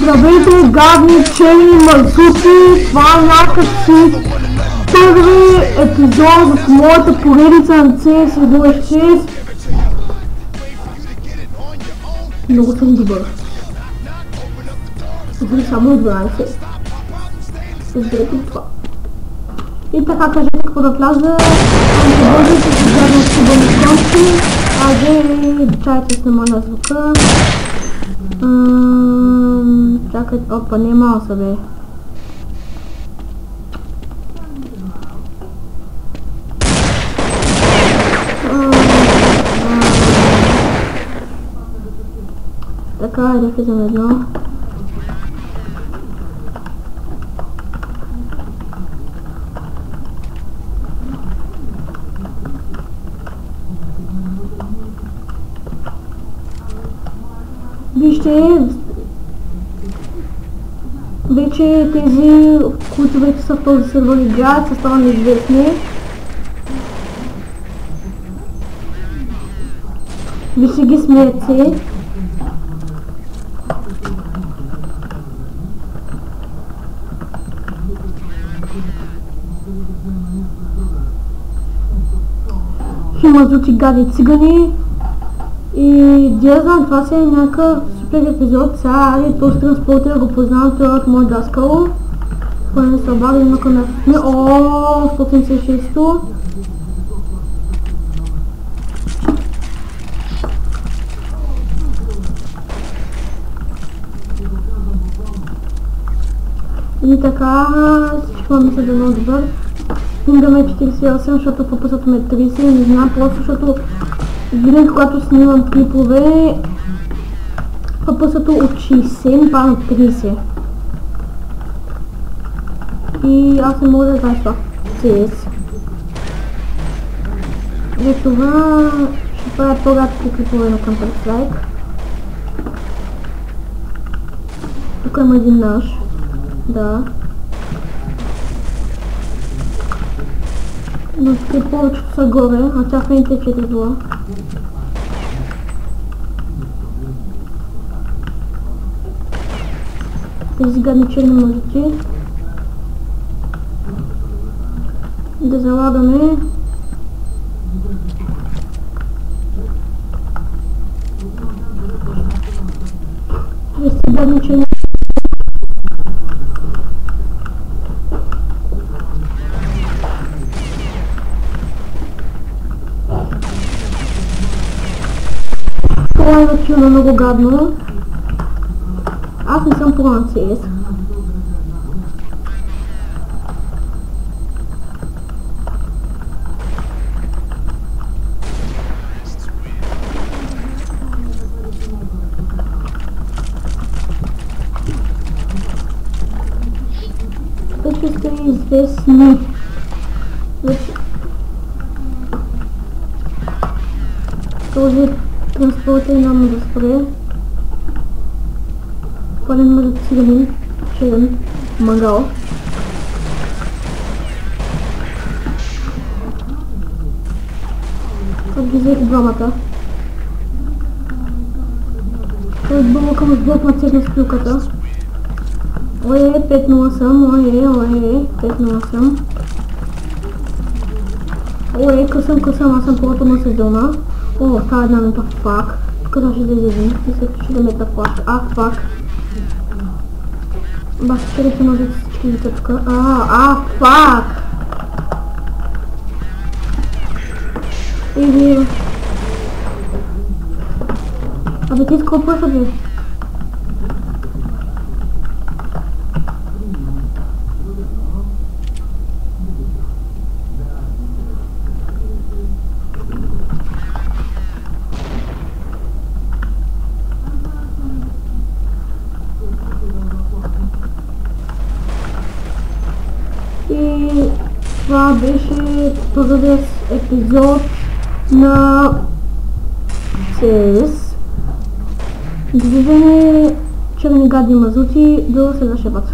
Здравейте, гадни, черни мързути, това е някакъв си първи епизод в моята поредица на CS1.6. Много съм добър. Дори само 12. Разберете ли това? И така, кажете какво да вляза. Ще бъдете с задно скубани конци. Айде, чайте с намаля звука. Чакай, опа, не е мал са бе. Така, да влизам едно. Вижте, вече тези, които вече са в този сервер играят, са станали известни. Вижте ги, смеят се. Химазути, гади, цигани. И да знам, това си е някакъв супер епизод. Сега, али, този транспортер го познавам, това от мой даскал. Кой не се обади, има към мястото ми. Ооо, 176-то. И така, всичко мисля да е много добър. Пингаме 48, защото попъсът ме 30, не знам, просто защото винаги когато снимам клипове, попъсъто от 60 пада от 30. И аз не мога да знам това. CS. За това ще правя по-рядко клипове на Counter-Strike. Тук има един наш. Да. Но те повечето са горе, а тя фените е 4-2. Тези гадни черни мъжици. Да залагаме. Тези гадни черни. Това е начина много гадно. Аз не съм по-на CS. Вече сте известни. Този транспортер няма да спре. Пълен мъжът цигани, черен, мангал. Как ги взех двамата. Той бъл към сблок на цвет на спилката. Ое, 5-0 съм, ое, 5-0 съм. Ое, късъм, аз съм по-то на сезона. О, това е една мета фак. Тук ще да излезем. Мисля, че да мета фак. Фак. Баш, черите може да всички лица тук. Фак! Или... Абе, ти скоро пъса, бе? И това беше първият епизод на CS. До виждане, черни гадни мазути, до следващия път.